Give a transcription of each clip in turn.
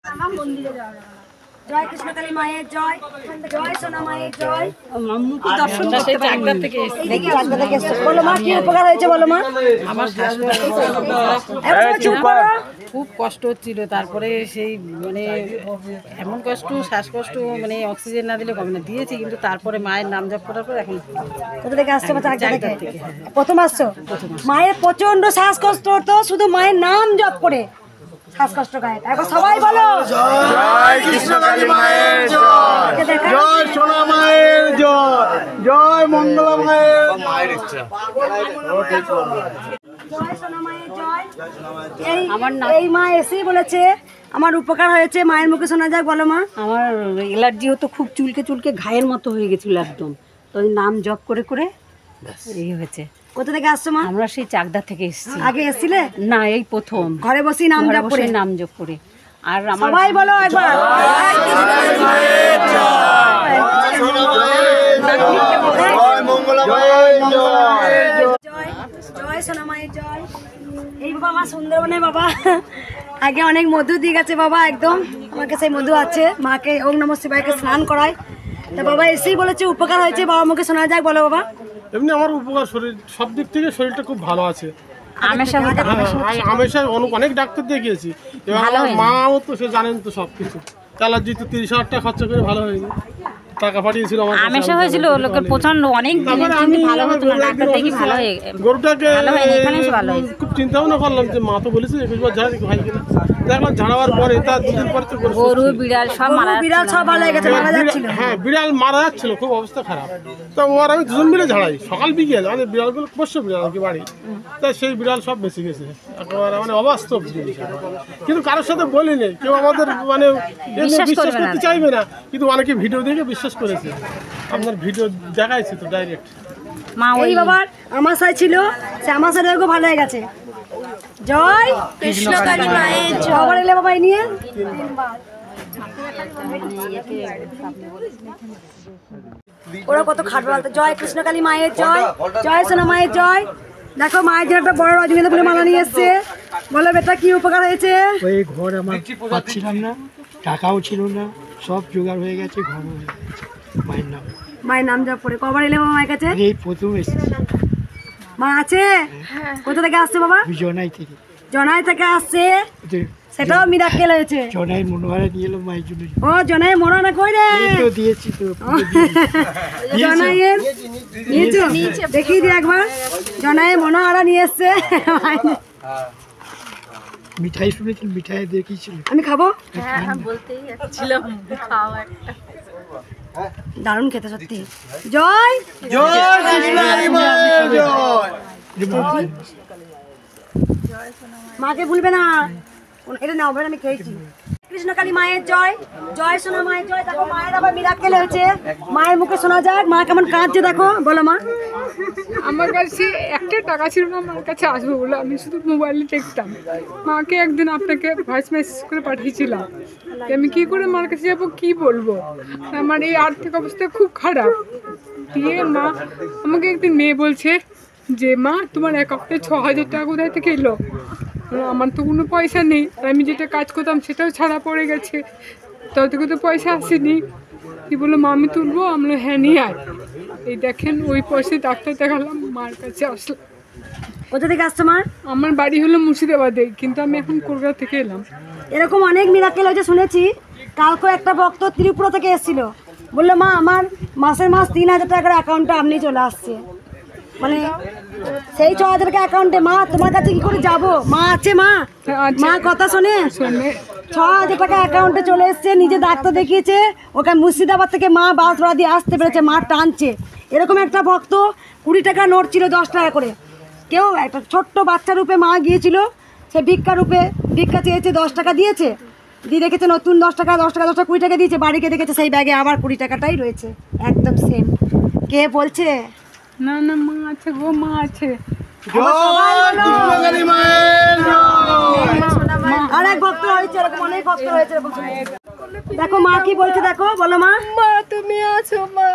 জয় কৃষ্ণকালী মায়ের জয়, জয় সোনা মায়ের জয়। বলো মা কি উপকার হয়েছে, বলো মা। আমার খুব কষ্ট হচ্ছিল, তারপরে সেই মানে এমন কষ্ট, শ্বাসকষ্ট, মানে অক্সিজেন না দিলে কমে না, দিয়েছি কিন্তু তারপরে মায়ের নাম জপ করার পর এখন কোথা থেকে আসছো? প্রথম আসছো? মায়ের প্রচন্ড শ্বাসকষ্ট হতো, শুধু মায়ের নাম জপ করে শ্বাসকষ্ট গায়ে। এখন সবাই বলো জয় কৃষ্ণকালী মায়ের জয়, জয় সোনা মায়ের জয়, জয় মঙ্গলা মায়ের ইচ্ছা। জয় সোনা মায়ের জয়। এই মা এসেই বলেছে আমার উপকার হয়েছে, মায়ের মুখে শোনা যায়। বলো মা। আমার অ্যালার্জি হতো, খুব চুলকে চুলকে ঘায়ের মতো হয়ে গেছিল একদম, তো নাম জপ করে করে এই হয়েছে। কোথা থেকে আসছো মা? আমরা সেই চাকদা থেকে এসেছি। আগে এসেছিলে? না, এই প্রথম ঘরে বসেই নাম জপ করে। নাম জপ করে। আর সবাই বলো একবার জয় সোনা মায়ের জয়। এই বাবা আমার সুন্দরবনে বাবা আগে অনেক মধু দিয়ে গেছে বাবা, একদম আমার কাছে মধু আছে। মাকে ওম নমঃ শিবায়কে স্নান করায়, তা বাবা এসেই বলেছে উপকার হয়েছে। বাবা মুখে শোনা যায়, বলো বাবা। এমনি আমার উপকার, শরীর সব দিক থেকে শরীরটা খুব ভালো আছে। আমেশা অনেক ডাক্তার দেখিয়েছি, এবার আমার মাও তো সে জানেন তো সবকিছু। অ্যালার্জি তো 30,000 টাকা খরচা করে ভালো হয়নি, টাকা পাঠিয়েছিল আমার কাছে। আমেশা হয়েছিল লোকের প্রচন্ড, অনেক ভালো হতো না, ডাক্তার দেখি ভালো হয়ে গরুটাকে এখানে এসে ভালো হয়েছে। খুব চিন্তা ভাবনা করলাম যে মা তো বলেছে 21 বার ঝাড়া হয় কিনা, দেখলাম ঝাড়াবার পরে তার 2 দিন পরে তো গরু বিড়াল সব মারা, বিড়াল সব ভালো হয়ে গেছে, মারা যাচ্ছিল। হ্যাঁ, বিড়াল মারা যাচ্ছিল, খুব অবস্থা খারাপ। তো ওর আমি দুজন মিলে ঝাড়াই, সকাল বিকেল। মানে বিড়ালগুলো পোষ্য বিড়াল আর কি বাড়ি, তাই সেই বিড়াল সব বেঁচে গেছে। একেবারে মানে অবাস্তব জিনিস, কিন্তু কারোর সাথে বলিনি, কেউ আমাদের মানে বিশ্বাস করতে চাইবে না, কিন্তু অনেকে ভিডিও দেখে বিশ্বাস করেছে। আপনার ভিডিও দেখাইছে তো ডাইরেক্ট। মা ওই বাবার আমাশায় ছিল, সে আমাশায় দেখো ভালো হয়ে গেছে। জয় কৃষ্ণকালী মায়ের জয়। আবার এলে বাবা এই নিয়ে ওরা কত খাটবে বলতো। জয় কৃষ্ণকালী মায়ের জয়, জয় সোনা মায়ের জয়। দেখো মায়ের জন্য একটা বড় রজনীগন্ধা ফুলের মালা নিয়ে এসছে। বলো বেটা কি উপকার হয়েছে? ওই ঘর আমার পাচ্ছিলাম না, টাকাও ছিল না, সব জোগাড় হয়ে গেছে, ঘর হয়ে গেছে। মায়ের নাম, মায়ের নাম জপ করে। কবার এলে বাবা মায়ের কাছে? এই প্রথম এসেছি। মা আছে? কোথা থেকে আসছে বাবা? জনাই থেকে। জনাই থেকে আসছে, সেটাও মিরাক্কেল হয়েছে। জনাই মনোহরা নিয়ে এলো মায়ের জন্য। ও জনাই মনোহরা কই রে? তো দিয়েছি তো। জনাইয়ের নিয়েছো? দেখিয়ে দি একবার। জনাই মনোহরা নিয়ে এসছে। মিঠাই শুনেছেন? মিঠাই দেখিয়েছিল। আমি খাবো? হ্যাঁ, বলতেই যাচ্ছিলাম খাওয়া একটা। দারুণ খেতে সত্যি। জয় জয় কৃষ্ণকালী মায়ের জয়। মাকে ভুলবে না, এটা নাও আমি খেয়েছি। কৃষ্ণকালী মায়ের জয়, জয় সোনা মায়ের জয়। দেখো মায়ের আবার মিরাক্কেল হয়েছে, মায়ের মুখে শোনা যাক। মা কেমন কাঁদছে দেখো, বলো মা। আমার কাছে একটা টাকা ছিল না আমার কাছে আসবে বলে, আমি শুধু মোবাইলে দেখতাম। মাকে একদিন আপনাকে ভয়েস মেসেজ করে পাঠিয়েছিলাম, আমি কি করে মার কাছে যাবো, কি বলবো, আমার এই আর্থিক অবস্থা খুব খারাপ। দিয়ে মা আমাকে একদিন মেয়ে বলছে যে মা তোমার অ্যাকাউন্টে 6,000 টাকা কোথায় থেকে এলো? আমার তো কোনো পয়সা নেই, আর আমি যেটা কাজ করতাম সেটাও ছাড়া পড়ে গেছে, তার থেকে তো পয়সা আসেনি। কি বললো মা আমি তুলবো? আমরা হ্যাঁ নিয়ে আয়। এই দেখেন ওই পয়সায় ডাক্তার দেখালাম, মার কাছে আসলাম। কোথা থেকে আসছো মা? আমার বাড়ি হলো মুর্শিদাবাদে, কিন্তু আমি এখন কলকাতা থেকে এলাম। এরকম অনেক মিরাক্কেল হয়েছে শুনেছি। কালকে একটা ভক্ত ত্রিপুরা থেকে এসেছিল, বললো মা আমার মাসের মাস 3,000 টাকার অ্যাকাউন্টে আপনি চলে আসছে। মানে সেই 6,000 টাকা অ্যাকাউন্টে। মা তোমার কাছে কি করে যাব? মা আছে? মা কথা শোনে। 6,000 টাকা অ্যাকাউন্টে চলে এসছে, নিজে ডাক্তার দেখিয়েছে, ওকে মুর্শিদাবাদ থেকে মা বাস ভাড়া দিয়ে আসতে পেরেছে, মা টানছে। এরকম একটা ভক্ত 20 টাকা নোট ছিল 10 টাকা করে, কেউ একটা ছোট্ট বাচ্চা রূপে মা গিয়েছিল, সে ভিক্ষা রূপে ভিক্ষা চেয়েছে, 10 টাকা দিয়েছে, দিয়ে দেখেছে নতুন 10 টাকা 20 টাকা দিয়েছে, বাড়িকে দেখেছে সেই ব্যাগে আবার 20 টাকাটাই রয়েছে, একদম সেম। কে বলছে? না না মা আছে গো, মা আছে। জয় কৃষ্ণকালী মায়ের জয়। আর এক ভক্ত হয়েছে এরকম, অনেক ভক্ত হয়েছে এরকম। দেখো মা কি বলছে, দেখো বলো মা। মা তুমি আছো, মা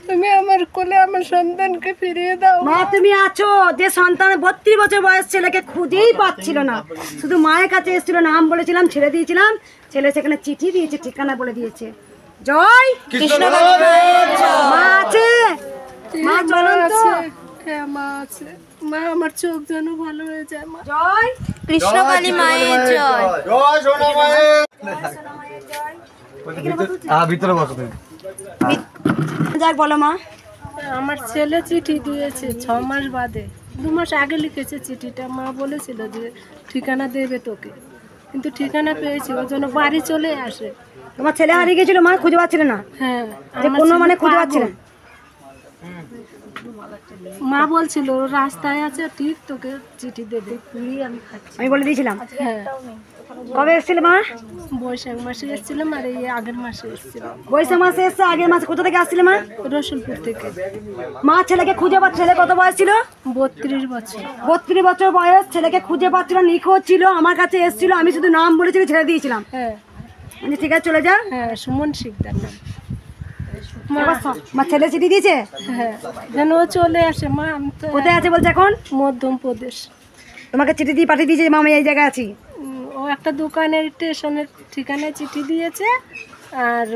তুমি আমার কোলে আমার সন্তানকে ফিরিয়ে দাও। মা তুমি আছো, যে সন্তানের 32 বছর বয়স ছেলেকে খুঁজেই পাচ্ছিল না, শুধু মায়ের কাছে এসেছিল, নাম বলেছিলাম, ছেড়ে দিয়েছিলাম, ছেলে সেখানে চিঠি দিয়েছে, ঠিকানা বলে দিয়েছে। জয় কৃষ্ণ। মা আছে, মা চলুন তো। হ্যাঁ মা আছে, মা আমার চোখ যেন ভালো হয়ে যায়। মা জয় কৃষ্ণকালী মায়ের জয়। জয় সোনা মায়ের। ভিতরে বসো তুমি। যাক বলো মা। আমার ছেলে চিঠি দিয়েছে 6 মাস বাদে, 2 মাস আগে লিখেছে চিঠিটা। মা বলেছিল যে ঠিকানা দেবে তোকে, কিন্তু ঠিকানা পেয়েছি, ওই জন্য বাড়ি চলে আসে। তোমার ছেলে হারিয়ে গেছিল মা, খুঁজে পাচ্ছিলে না? হ্যাঁ যে কোনো মানে খুঁজে পাচ্ছিলে না? মা বলছিল ও রাস্তায় আছে, ঠিক তোকে চিঠি দেবে। আমি বলে দিয়েছিলাম। হ্যাঁ কবে এসেছিল মা? বৈশাখ মাসে এসেছিলাম, আর এই আগের মাসে এসেছিলাম। বৈশাখ মাসে এসছে, আগের মাসে কোথা থেকে আসছিলে মা? রসুলপুর থেকে। মা ছেলেকে খুঁজে পাচ্ছে, ছেলে কত বয়স ছিল? 32 বছর। 32 বছর বয়স, ছেলেকে খুঁজে পাচ্ছিল, নিখোঁজ ছিল, আমার কাছে এসেছিল, আমি শুধু নাম বলেছিলাম, ছেড়ে দিয়েছিলাম। হ্যাঁ মানে ঠিক আছে চলে যা। হ্যাঁ সুমন শিকদার নাম। মা ছেলে চিঠি দিয়েছে? হ্যাঁ যেন ও চলে আসে। মা আমি তো কোথায় আছে বলছে এখন? মধ্যপ্রদেশ। তোমাকে চিঠি দিয়ে পাঠিয়ে দিয়েছে, মা আমি এই জায়গায় আছি। ও একটা দোকানের স্টেশনের ঠিকানায় চিঠি দিয়েছে, আর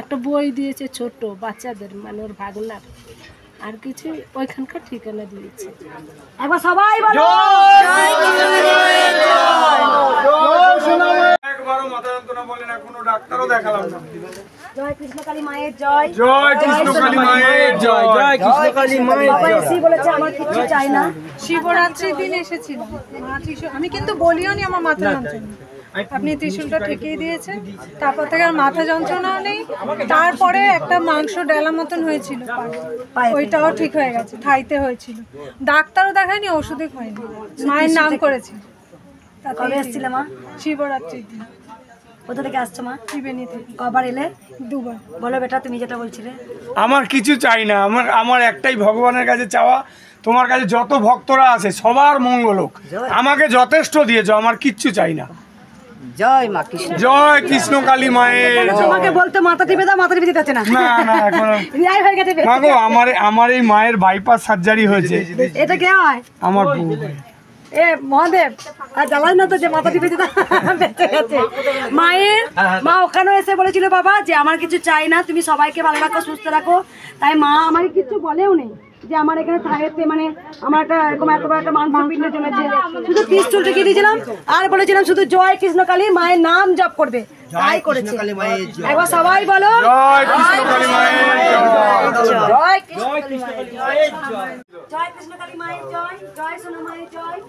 একটা বই দিয়েছে ছোট বাচ্চাদের, মানে ওর ভাগনার, আর কিছু ওইখানকার ঠিকানা দিয়েছে। একবার সবাই বলো একবারও মাথা যন্ত্রণা বলে না, কোনো ডাক্তারও দেখালাম না। জয় কৃষ্ণকালী মায়ের জয়। জয় কৃষ্ণকালী মায়ের জয়। জয় কৃষ্ণকালী মায়ের বাবা এসেই বলেছে আমার কিছু চাই না। শিবরাত্রির দিন এসেছিলাম, আমি কিন্তু বলিও নি আমার মাথা যন্ত্রণা, আপনি ত্রিশূলটা ঠেকিয়ে দিয়েছেন, তারপর থেকে আর মাথা যন্ত্রণাও নেই। তারপরে একটা মাংস ডালা মতন হয়েছিল পায়ে, ওইটাও ঠিক হয়ে গেছে, থাইতে হয়েছিল, ডাক্তারও দেখায়নি, ওষুধে খাইনি, মায়ের নাম করেছি। কবে এসেছিলে মা? শিবরাত্রির দিন। কোথা থেকে আসছো মা? ত্রিবেণী থেকে। কবার এলে? 2 বার। বলো বেটা, তুমি যেটা বলছিলে। আমার কিছু চাই না, আমার একটাই ভগবানের কাছে চাওয়া, তোমার কাছে যত ভক্তরা আছে সবার মঙ্গল হোক। আমাকে যথেষ্ট দিয়েছো, আমার কিচ্ছু চাই না। জয় মা কৃষ্ণ। জয় কৃষ্ণকালী মায়ের জয়। তোমাকে বলতে মাথা টিপে দাও, মাথা টিপে দিতে হচ্ছে না। না না এখন ন্যায় হয়ে গেছে। মা গো, আমার এই মায়ের বাইপাস সার্জারি হয়েছে। এটা কে হয়? আমার বউ। এ মহাদেব, আর জ্বালাই না তো যে মাথা টিপে দিতে বেঁচে গেছে। মায়ের মা ওখানে এসে বলেছিল বাবা যে আমার কিছু চাই না, তুমি সবাইকে ভালো রাখো, সুস্থ রাখো। তাই মা আমাকে কিছু বলেও নেই যে আমার এখানে থাকতে, মানে আমার একটা এরকম এত বড় একটা মাংসপিণ্ড জমেছে, শুধু ত্রিশূল ঠেকিয়ে দিয়েছিলাম, আর বলেছিলাম শুধু জয় কৃষ্ণকালী মায়ের নাম জপ করবে, তাই করেছে। একবার সবাই বলো জয় কৃষ্ণকালী মায়ের জয়। জয় কৃষ্ণকালী মায়ের জয়। জয় সোনা মায়ের জয়।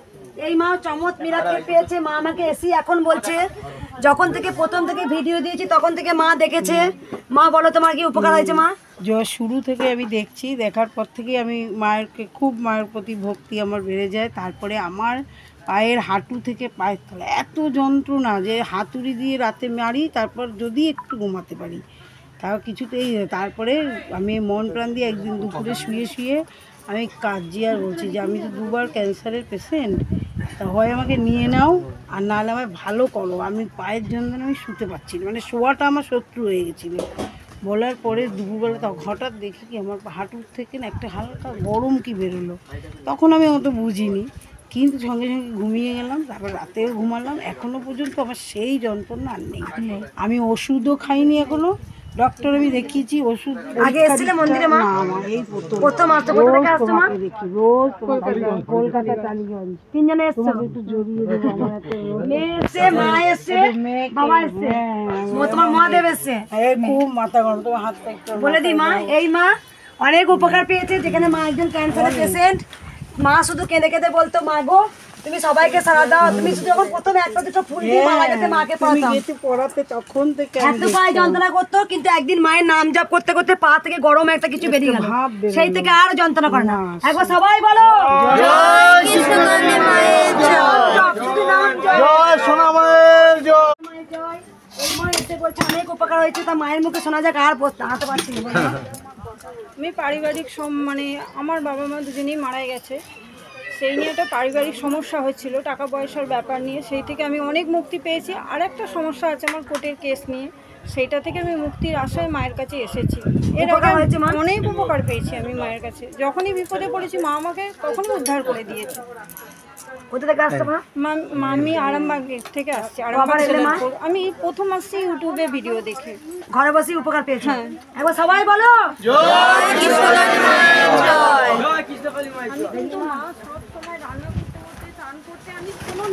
এই মা চমৎ মিরাকেল পেয়েছে। মা আমাকে এসি এখন বলছে, যখন থেকে প্রথম থেকে ভিডিও দিয়েছি তখন থেকে মা দেখেছে। মা বলো তোমার কি উপকার হয়েছে মা? শুরু থেকে আমি দেখছি, দেখার পর থেকেই আমি মায়ের প্রতি ভক্তি আমার বেড়ে যায়। তারপরে আমার পায়ের হাঁটু থেকে পায়ের তলা এত যন্ত্রণা যে হাতুড়ি দিয়ে রাতে মারি, তারপর যদি একটু ঘুমাতে পারি তাও কিছুতেই। তারপরে আমি মন প্রাণ দিয়ে একদিন দুপুরে শুয়ে আমি কাজী আর বলছি যে আমি তো 2 বার ক্যান্সারের পেশেন্ট, তা হয় আমাকে নিয়ে নাও, আর নাহলে আমায় ভালো করো, আমি পায়ের যন্ত্রণা আমি শুতে পারছি না, মানে শোয়াটা আমার শত্রু হয়ে গেছিলো। বলার পরে দুপুরবেলা তো হঠাৎ দেখি কি আমার হাঁটুর থেকে না একটা হালকা গরম কি বেরোলো। তখন আমি অত বুঝিনি, কিন্তু সঙ্গে সঙ্গে ঘুমিয়ে গেলাম। তারপর রাতেও ঘুমালাম, এখনও পর্যন্ত আমার সেই যন্ত্রণা আর নেই। আমি ওষুধও খাইনি এখনো, ডক্টর আমি দেখিয়েছি, ওষুধ আগে এসেছিলে মন্দিরে মা? না, এই প্রথম আসছো, কোথা থেকে আসছো মা? দেখি রোজ কলকাতা টালিগঞ্জ। 3 জনে এসছো? একটু জড়িয়ে দেবো আমার হাতে। মেয়ে এসছে, মা এসছে, বাবা এসছে, তোমার মহাদেব এসছে। খুব মাথা গরম, তোমার হাতটা একটু বলে দিই মা, এই মা অনেক উপকার পেয়েছে। যেখানে মা একজন ক্যান্সারের পেশেন্ট, মা শুধু কেঁদে কেঁদে বলতো মা গো তুমি সবাইকে সারা দাও। তুমি শুধু যখন প্রথমে একটা দুটো ফুল দিয়ে মারা গেছে মাকে পড়াতে তখন থেকে এত পায়ে যন্ত্রণা করতো, কিন্তু একদিন মায়ের নাম জপ করতে করতে পা থেকে গরম একটা কিছু বেরিয়ে গেল, সেই থেকে আর যন্ত্রণা করে না। একবার সবাই বলো জয় কৃষ্ণকালী মায়ের জয়। জয় সোনা মায়ের জয়। জয়। এই মা এসে বলছে অনেক উপকার হয়েছে, তা মায়ের মুখে শোনা যাক, আর দাঁড়াতে পারছি না। বলো। আমি পারিবারিক মানে আমার বাবা মা দুজনেই মারা গেছে, সেই নিয়ে একটা পারিবারিক সমস্যা হচ্ছিল, টাকা পয়সার ব্যাপার নিয়ে, সেই থেকে আমি অনেক মুক্তি পেয়েছি। আর একটা সমস্যা আছে আমার কোর্টের কেস নিয়ে, সেইটা থেকে আমি মুক্তির আশায় মায়ের কাছে এসেছি। এর আগে অনেক উপকার পেয়েছি আমি মায়ের কাছে, যখনই বিপদে পড়েছি মা আমাকে কখনো উদ্ধার করে দিয়েছে। কোথা থেকে আসছো মা? আমি আরামবাগ থেকে আসছি। আরামবাগ আমি প্রথম আসছি ইউটিউবে ভিডিও দেখে, ঘরে বসে উপকার পেয়েছি। একবার সবাই বলো জয় কৃষ্ণকালী মায়ের জয়। আমি কিন্তু মা সব সময় রান্না করতে চান করতে আমি কোনো